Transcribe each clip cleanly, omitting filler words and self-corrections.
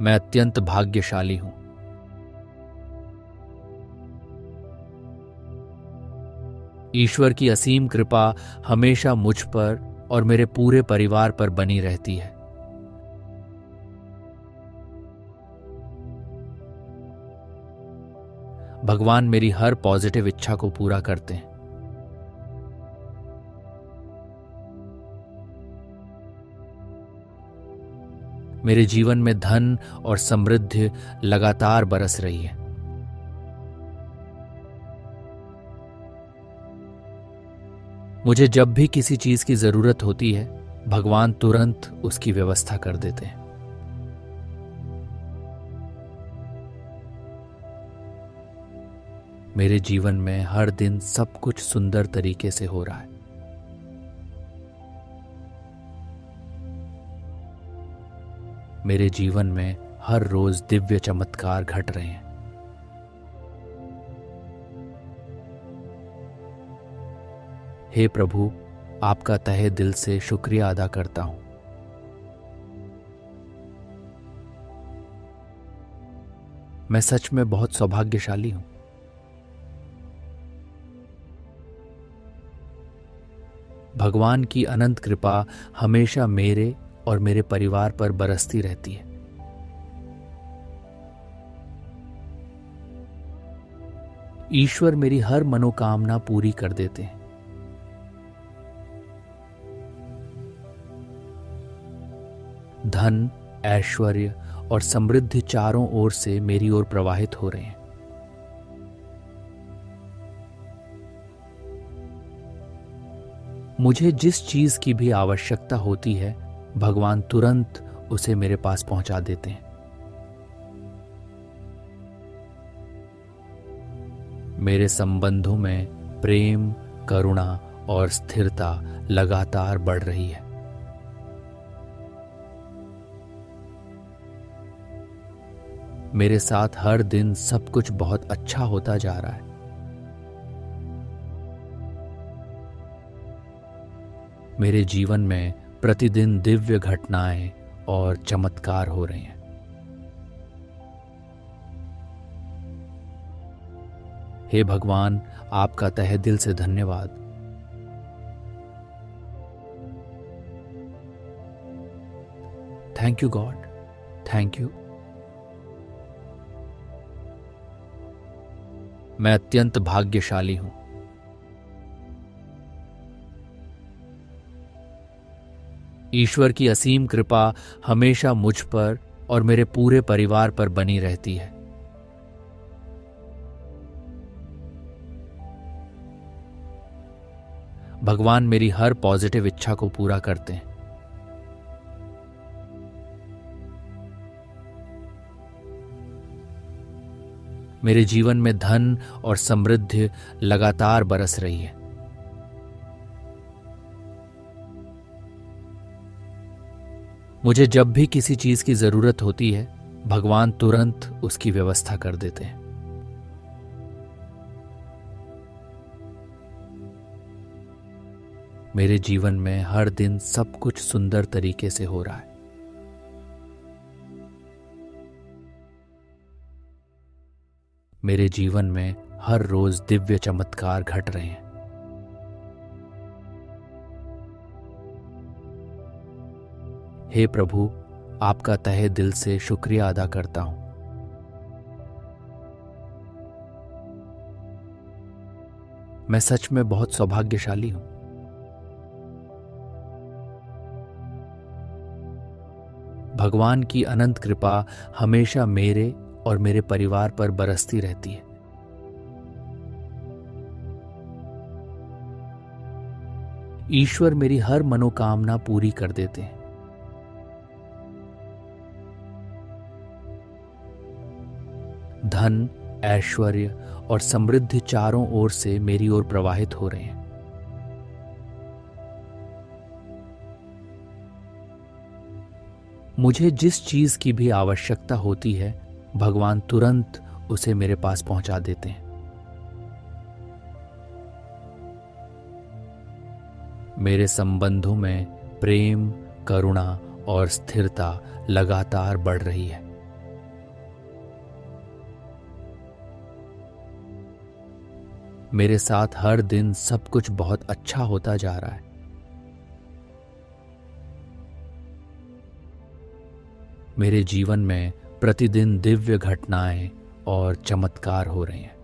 मैं अत्यंत भाग्यशाली हूं। ईश्वर की असीम कृपा हमेशा मुझ पर और मेरे पूरे परिवार पर बनी रहती है। भगवान मेरी हर पॉजिटिव इच्छा को पूरा करते हैं। मेरे जीवन में धन और समृद्धि लगातार बरस रही है। मुझे जब भी किसी चीज की जरूरत होती है, भगवान तुरंत उसकी व्यवस्था कर देते हैं। मेरे जीवन में हर दिन सब कुछ सुंदर तरीके से हो रहा है। मेरे जीवन में हर रोज दिव्य चमत्कार घट रहे हैं। हे प्रभु, आपका तहे दिल से शुक्रिया अदा करता हूं। मैं सच में बहुत सौभाग्यशाली हूं। भगवान की अनंत कृपा हमेशा मेरे और मेरे परिवार पर बरसती रहती है। ईश्वर मेरी हर मनोकामना पूरी कर देते हैं। धन, ऐश्वर्य और समृद्धि चारों ओर से मेरी ओर प्रवाहित हो रहे हैं। मुझे जिस चीज की भी आवश्यकता होती है, भगवान तुरंत उसे मेरे पास पहुंचा देते हैं। मेरे संबंधों में प्रेम, करुणा और स्थिरता लगातार बढ़ रही है। मेरे साथ हर दिन सब कुछ बहुत अच्छा होता जा रहा है। मेरे जीवन में प्रतिदिन दिव्य घटनाएं और चमत्कार हो रहे हैं। हे भगवान, आपका तहे दिल से धन्यवाद। Thank you God, thank you. मैं अत्यंत भाग्यशाली हूं। ईश्वर की असीम कृपा हमेशा मुझ पर और मेरे पूरे परिवार पर बनी रहती है। भगवान मेरी हर पॉजिटिव इच्छा को पूरा करते हैं। मेरे जीवन में धन और समृद्धि लगातार बरस रही है। मुझे जब भी किसी चीज की जरूरत होती है, भगवान तुरंत उसकी व्यवस्था कर देते हैं। मेरे जीवन में हर दिन सब कुछ सुंदर तरीके से हो रहा है। मेरे जीवन में हर रोज दिव्य चमत्कार घट रहे हैं। हे प्रभु, आपका तहे दिल से शुक्रिया अदा करता हूं। मैं सच में बहुत सौभाग्यशाली हूं। भगवान की अनंत कृपा हमेशा मेरे और मेरे परिवार पर बरसती रहती है। ईश्वर मेरी हर मनोकामना पूरी कर देते हैं। धन, ऐश्वर्य और समृद्धि चारों ओर से मेरी ओर प्रवाहित हो रहे हैं। मुझे जिस चीज की भी आवश्यकता होती है, भगवान तुरंत उसे मेरे पास पहुंचा देते हैं। मेरे संबंधों में प्रेम, करुणा और स्थिरता लगातार बढ़ रही है। मेरे साथ हर दिन सब कुछ बहुत अच्छा होता जा रहा है। मेरे जीवन में प्रतिदिन दिव्य घटनाएं और चमत्कार हो रहे हैं।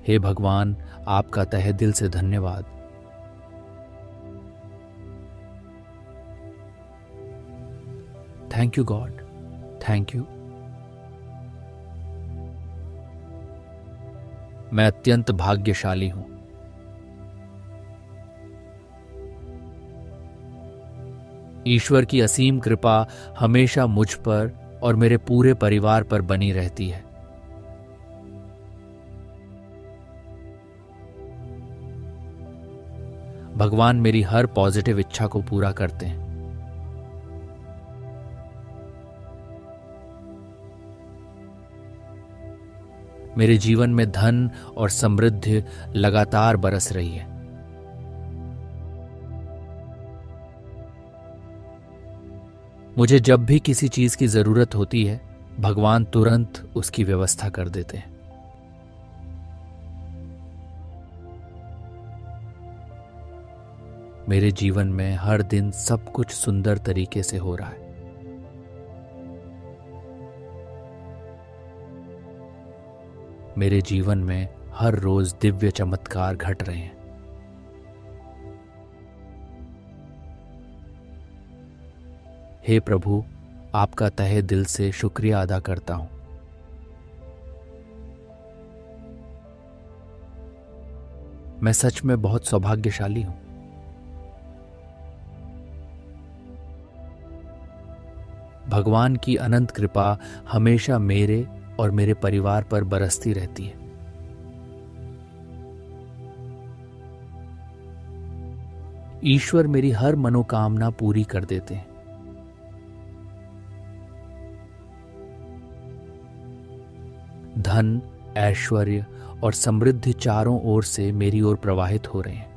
हे भगवान, आपका तहे दिल से धन्यवाद। Thank you God, thank you. मैं अत्यंत भाग्यशाली हूं। ईश्वर की असीम कृपा हमेशा मुझ पर और मेरे पूरे परिवार पर बनी रहती है। भगवान मेरी हर पॉजिटिव इच्छा को पूरा करते हैं। मेरे जीवन में धन और समृद्धि लगातार बरस रही है। मुझे जब भी किसी चीज की जरूरत होती है, भगवान तुरंत उसकी व्यवस्था कर देते हैं। मेरे जीवन में हर दिन सब कुछ सुंदर तरीके से हो रहा है। मेरे जीवन में हर रोज दिव्य चमत्कार घट रहे हैं। हे प्रभु, आपका तहे दिल से शुक्रिया अदा करता हूं। मैं सच में बहुत सौभाग्यशाली हूं। भगवान की अनंत कृपा हमेशा मेरे और मेरे परिवार पर बरसती रहती है। ईश्वर मेरी हर मनोकामना पूरी कर देते हैं। धन, ऐश्वर्य और समृद्धि चारों ओर से मेरी ओर प्रवाहित हो रहे हैं।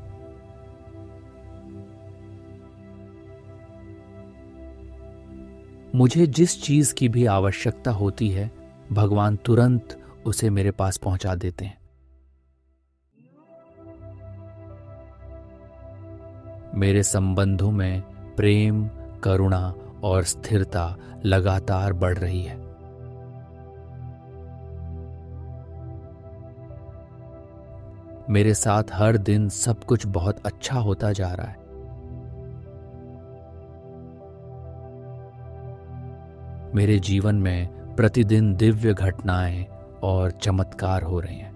मुझे जिस चीज की भी आवश्यकता होती है, भगवान तुरंत उसे मेरे पास पहुंचा देते हैं। मेरे संबंधों में प्रेम, करुणा और स्थिरता लगातार बढ़ रही है। मेरे साथ हर दिन सब कुछ बहुत अच्छा होता जा रहा है। मेरे जीवन में प्रतिदिन दिव्य घटनाएं और चमत्कार हो रहे हैं।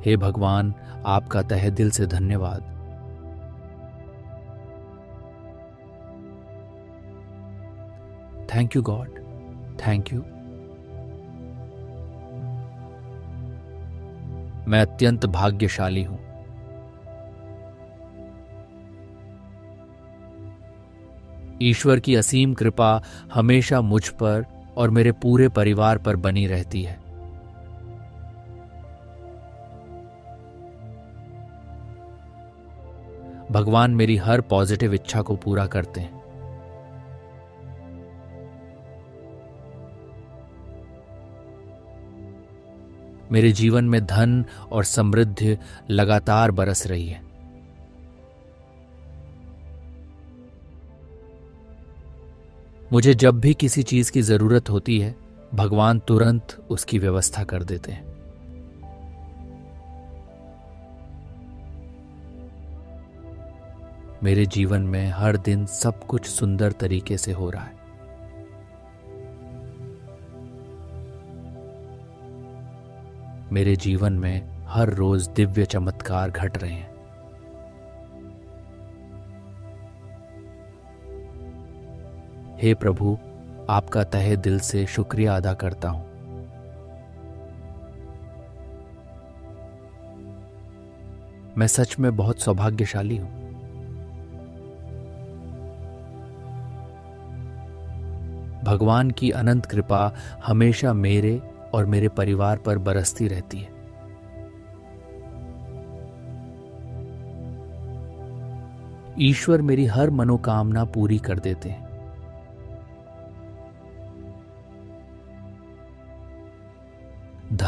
हे भगवान, आपका तहे दिल से धन्यवाद। Thank you God, thank you. मैं अत्यंत भाग्यशाली हूं। ईश्वर की असीम कृपा हमेशा मुझ पर और मेरे पूरे परिवार पर बनी रहती है। भगवान मेरी हर पॉजिटिव इच्छा को पूरा करते हैं। मेरे जीवन में धन और समृद्धि लगातार बरस रही है। मुझे जब भी किसी चीज की जरूरत होती है, भगवान तुरंत उसकी व्यवस्था कर देते हैं। मेरे जीवन में हर दिन सब कुछ सुंदर तरीके से हो रहा है। मेरे जीवन में हर रोज दिव्य चमत्कार घट रहे हैं। हे प्रभु, आपका तहे दिल से शुक्रिया अदा करता हूं। मैं सच में बहुत सौभाग्यशाली हूं। भगवान की अनंत कृपा हमेशा मेरे और मेरे परिवार पर बरसती रहती है। ईश्वर मेरी हर मनोकामना पूरी कर देते हैं।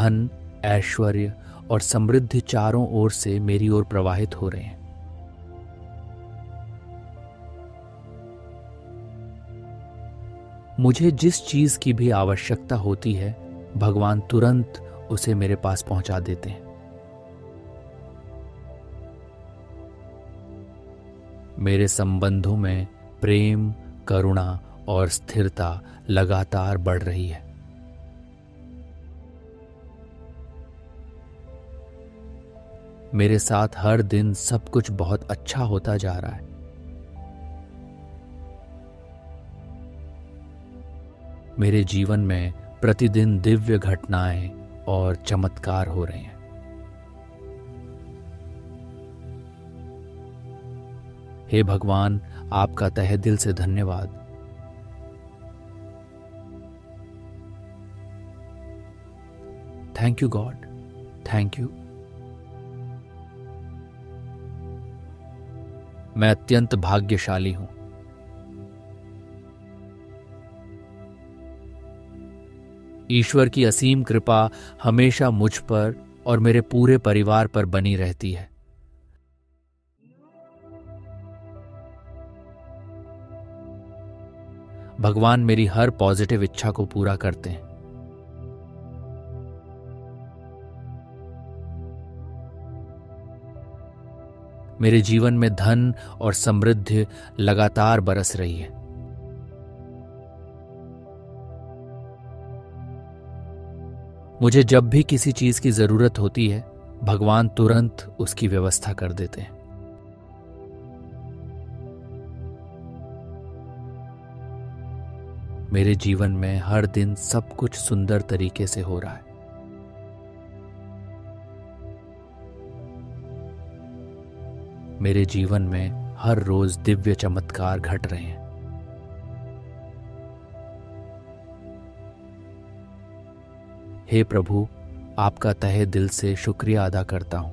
धन, ऐश्वर्य और समृद्धि चारों ओर से मेरी ओर प्रवाहित हो रहे हैं। मुझे जिस चीज की भी आवश्यकता होती है, भगवान तुरंत उसे मेरे पास पहुंचा देते हैं। मेरे संबंधों में प्रेम, करुणा और स्थिरता लगातार बढ़ रही है। मेरे साथ हर दिन सब कुछ बहुत अच्छा होता जा रहा है। मेरे जीवन में प्रतिदिन दिव्य घटनाएं और चमत्कार हो रहे हैं। हे भगवान, आपका तहे दिल से धन्यवाद। Thank you God, thank you. मैं अत्यंत भाग्यशाली हूं। ईश्वर की असीम कृपा हमेशा मुझ पर और मेरे पूरे परिवार पर बनी रहती है। भगवान मेरी हर पॉजिटिव इच्छा को पूरा करते हैं। मेरे जीवन में धन और समृद्धि लगातार बरस रही है। मुझे जब भी किसी चीज की जरूरत होती है, भगवान तुरंत उसकी व्यवस्था कर देते हैं। मेरे जीवन में हर दिन सब कुछ सुंदर तरीके से हो रहा है। मेरे जीवन में हर रोज दिव्य चमत्कार घट रहे हैं। हे प्रभु, आपका तहे दिल से शुक्रिया अदा करता हूं।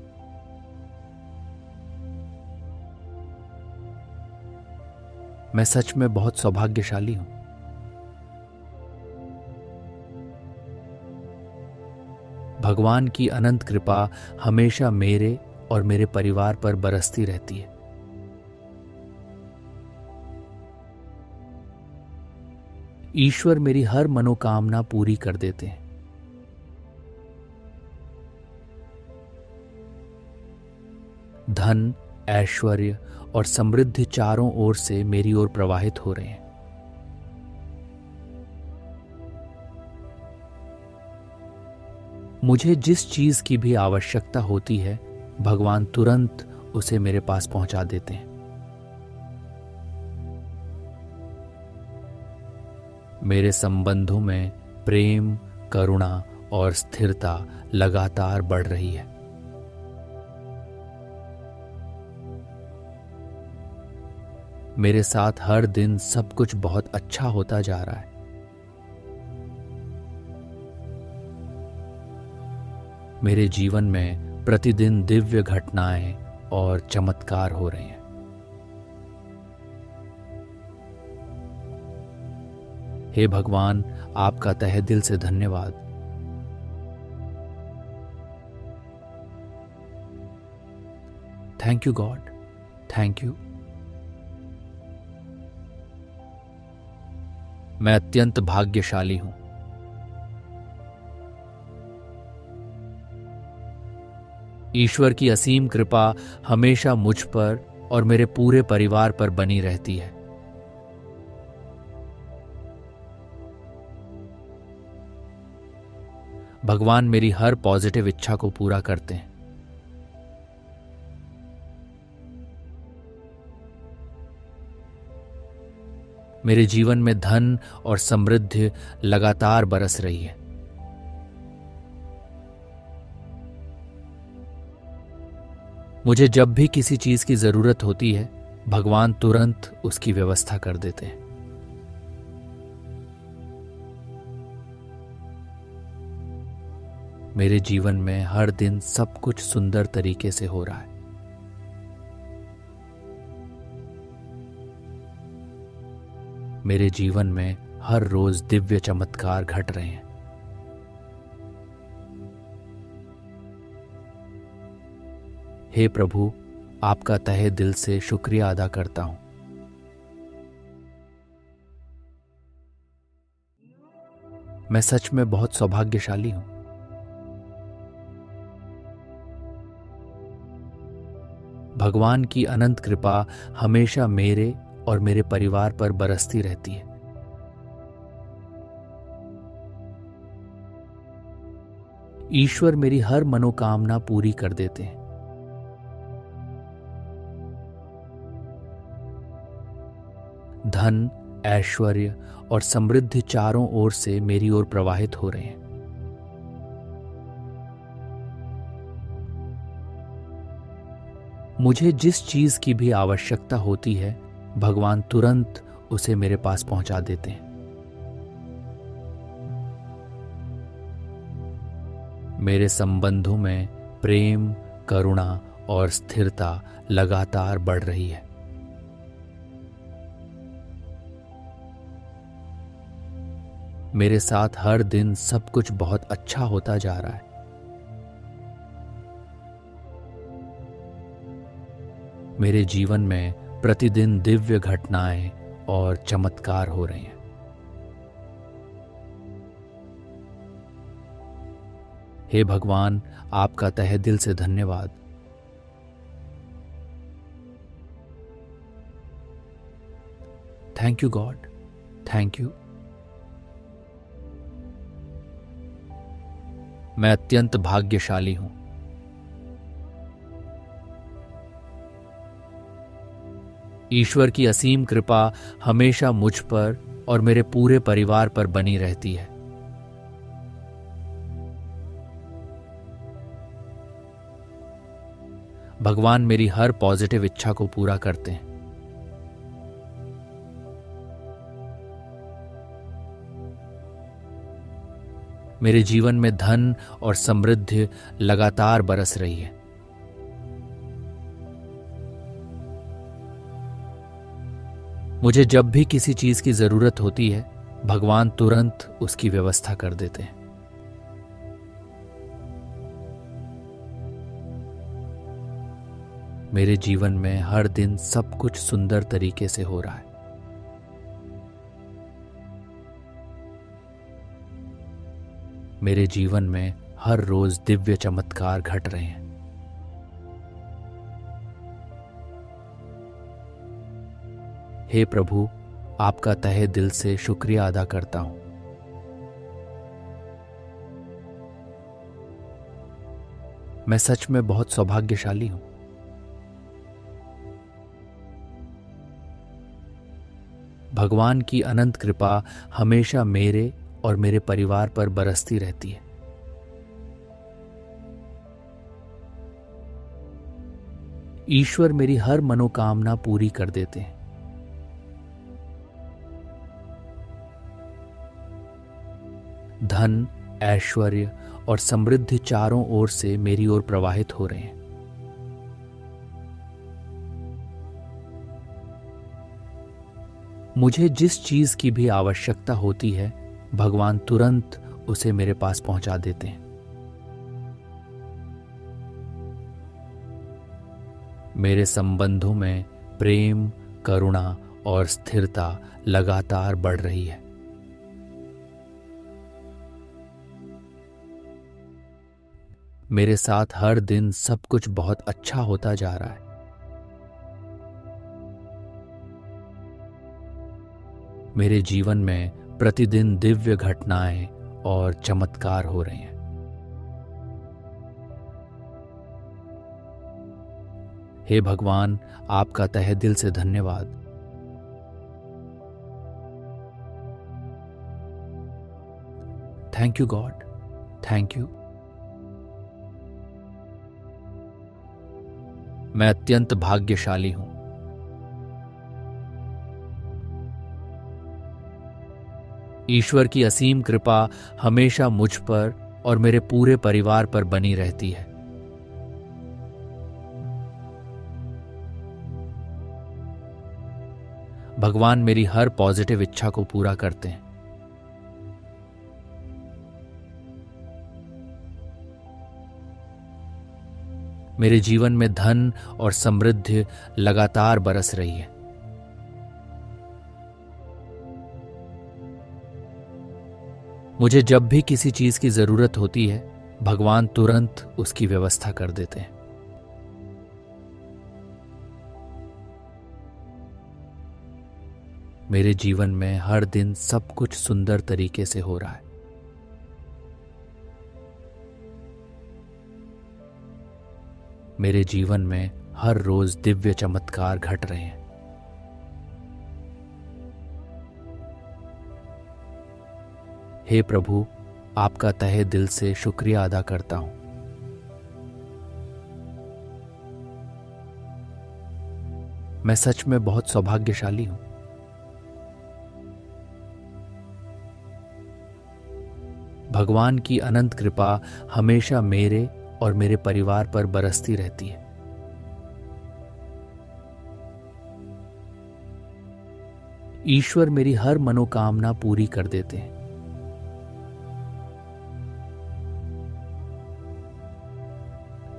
मैं सच में बहुत सौभाग्यशाली हूं। भगवान की अनंत कृपा हमेशा मेरे और मेरे परिवार पर बरसती रहती है। ईश्वर मेरी हर मनोकामना पूरी कर देते हैं। धन, ऐश्वर्य और समृद्धि चारों ओर से मेरी ओर प्रवाहित हो रहे हैं। मुझे जिस चीज की भी आवश्यकता होती है, भगवान तुरंत उसे मेरे पास पहुंचा देते हैं। मेरे संबंधों में प्रेम, करुणा और स्थिरता लगातार बढ़ रही है। मेरे साथ हर दिन सब कुछ बहुत अच्छा होता जा रहा है। मेरे जीवन में प्रतिदिन दिव्य घटनाएं और चमत्कार हो रहे हैं। हे भगवान, आपका तहे दिल से धन्यवाद। Thank you God, thank you. मैं अत्यंत भाग्यशाली हूं। ईश्वर की असीम कृपा हमेशा मुझ पर और मेरे पूरे परिवार पर बनी रहती है। भगवान मेरी हर पॉजिटिव इच्छा को पूरा करते हैं। मेरे जीवन में धन और समृद्धि लगातार बरस रही है। मुझे जब भी किसी चीज की जरूरत होती है, भगवान तुरंत उसकी व्यवस्था कर देते हैं। मेरे जीवन में हर दिन सब कुछ सुंदर तरीके से हो रहा है। मेरे जीवन में हर रोज दिव्य चमत्कार घट रहे हैं। हे प्रभु, आपका तहे दिल से शुक्रिया अदा करता हूं। मैं सच में बहुत सौभाग्यशाली हूं। भगवान की अनंत कृपा हमेशा मेरे और मेरे परिवार पर बरसती रहती है। ईश्वर मेरी हर मनोकामना पूरी कर देते हैं। धन, ऐश्वर्य और समृद्धि चारों ओर से मेरी ओर प्रवाहित हो रहे हैं। मुझे जिस चीज की भी आवश्यकता होती है, भगवान तुरंत उसे मेरे पास पहुंचा देते हैं। मेरे संबंधों में प्रेम, करुणा और स्थिरता लगातार बढ़ रही है। मेरे साथ हर दिन सब कुछ बहुत अच्छा होता जा रहा है। मेरे जीवन में प्रतिदिन दिव्य घटनाएं और चमत्कार हो रहे हैं। हे भगवान, आपका तहे दिल से धन्यवाद। Thank you God, thank you. मैं अत्यंत भाग्यशाली हूं। ईश्वर की असीम कृपा हमेशा मुझ पर और मेरे पूरे परिवार पर बनी रहती है। भगवान मेरी हर पॉजिटिव इच्छा को पूरा करते हैं। मेरे जीवन में धन और समृद्धि लगातार बरस रही है। मुझे जब भी किसी चीज की जरूरत होती है, भगवान तुरंत उसकी व्यवस्था कर देते हैं। मेरे जीवन में हर दिन सब कुछ सुंदर तरीके से हो रहा है। मेरे जीवन में हर रोज दिव्य चमत्कार घट रहे हैं। हे प्रभु, आपका तहे दिल से शुक्रिया अदा करता हूं। मैं सच में बहुत सौभाग्यशाली हूं। भगवान की अनंत कृपा हमेशा मेरे और मेरे परिवार पर बरसती रहती है। ईश्वर मेरी हर मनोकामना पूरी कर देते हैं। धन, ऐश्वर्य और समृद्धि चारों ओर से मेरी ओर प्रवाहित हो रहे हैं। मुझे जिस चीज की भी आवश्यकता होती है, भगवान तुरंत उसे मेरे पास पहुंचा देते हैं। मेरे संबंधों में प्रेम, करुणा और स्थिरता लगातार बढ़ रही है। मेरे साथ हर दिन सब कुछ बहुत अच्छा होता जा रहा है। मेरे जीवन में प्रतिदिन दिव्य घटनाएं और चमत्कार हो रहे हैं। हे भगवान, आपका तहे दिल से धन्यवाद। Thank you God, thank you. मैं अत्यंत भाग्यशाली हूं। ईश्वर की असीम कृपा हमेशा मुझ पर और मेरे पूरे परिवार पर बनी रहती है। भगवान मेरी हर पॉजिटिव इच्छा को पूरा करते हैं। मेरे जीवन में धन और समृद्धि लगातार बरस रही है। मुझे जब भी किसी चीज की जरूरत होती है, भगवान तुरंत उसकी व्यवस्था कर देते हैं। मेरे जीवन में हर दिन सब कुछ सुंदर तरीके से हो रहा है। मेरे जीवन में हर रोज दिव्य चमत्कार घट रहे हैं। हे प्रभु, आपका तहे दिल से शुक्रिया अदा करता हूं। मैं सच में बहुत सौभाग्यशाली हूं। भगवान की अनंत कृपा हमेशा मेरे और मेरे परिवार पर बरसती रहती है। ईश्वर मेरी हर मनोकामना पूरी कर देते हैं।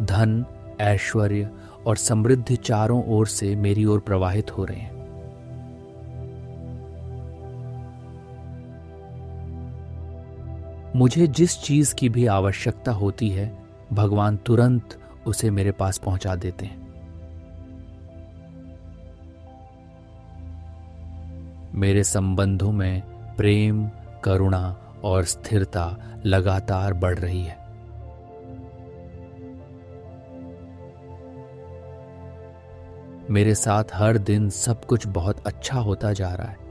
धन, ऐश्वर्य और समृद्धि चारों ओर से मेरी ओर प्रवाहित हो रहे हैं। मुझे जिस चीज की भी आवश्यकता होती है, भगवान तुरंत उसे मेरे पास पहुंचा देते हैं। मेरे संबंधों में प्रेम, करुणा और स्थिरता लगातार बढ़ रही है। मेरे साथ हर दिन सब कुछ बहुत अच्छा होता जा रहा है।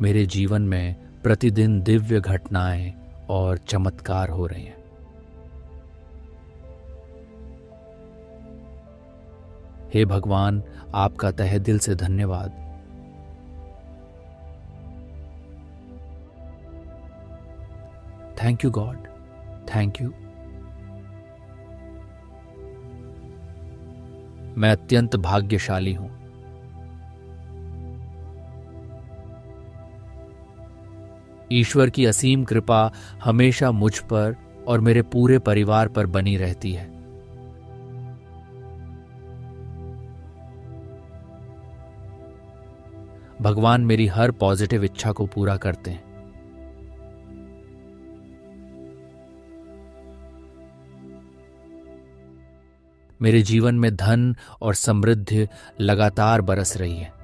मेरे जीवन में प्रतिदिन दिव्य घटनाएं और चमत्कार हो रहे हैं। हे भगवान, आपका तहे दिल से धन्यवाद। Thank you God, thank you. मैं अत्यंत भाग्यशाली हूं। ईश्वर की असीम कृपा हमेशा मुझ पर और मेरे पूरे परिवार पर बनी रहती है। भगवान मेरी हर पॉजिटिव इच्छा को पूरा करते हैं। मेरे जीवन में धन और समृद्धि लगातार बरस रही है।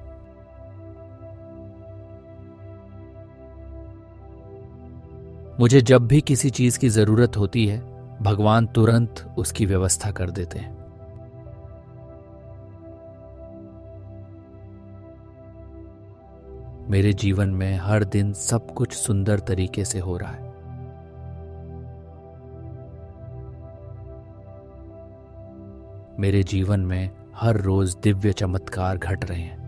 मुझे जब भी किसी चीज की जरूरत होती है, भगवान तुरंत उसकी व्यवस्था कर देते हैं। मेरे जीवन में हर दिन सब कुछ सुंदर तरीके से हो रहा है। मेरे जीवन में हर रोज दिव्य चमत्कार घट रहे हैं।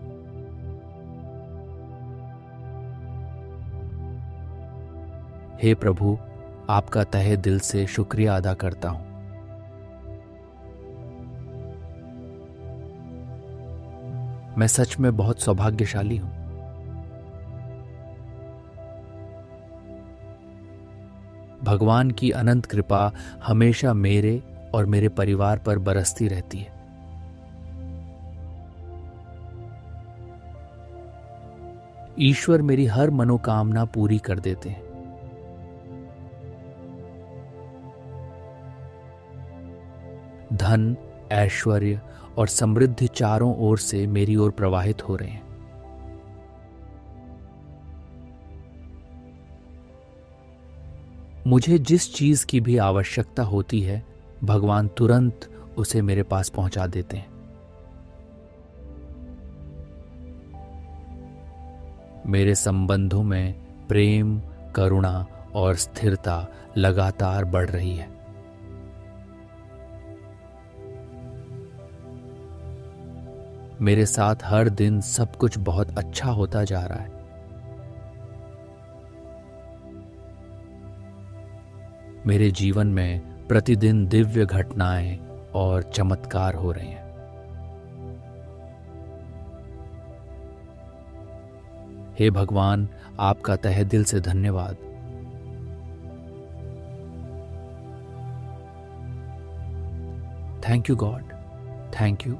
हे प्रभु, आपका तहे दिल से शुक्रिया अदा करता हूं। मैं सच में बहुत सौभाग्यशाली हूं। भगवान की अनंत कृपा हमेशा मेरे और मेरे परिवार पर बरसती रहती है। ईश्वर मेरी हर मनोकामना पूरी कर देते हैं। धन, ऐश्वर्य और समृद्धि चारों ओर से मेरी ओर प्रवाहित हो रहे हैं। मुझे जिस चीज की भी आवश्यकता होती है, भगवान तुरंत उसे मेरे पास पहुंचा देते हैं। मेरे संबंधों में प्रेम, करुणा और स्थिरता लगातार बढ़ रही है। मेरे साथ हर दिन सब कुछ बहुत अच्छा होता जा रहा है। मेरे जीवन में प्रतिदिन दिव्य घटनाएं और चमत्कार हो रहे हैं। हे भगवान, आपका तहे दिल से धन्यवाद। Thank you God, thank you.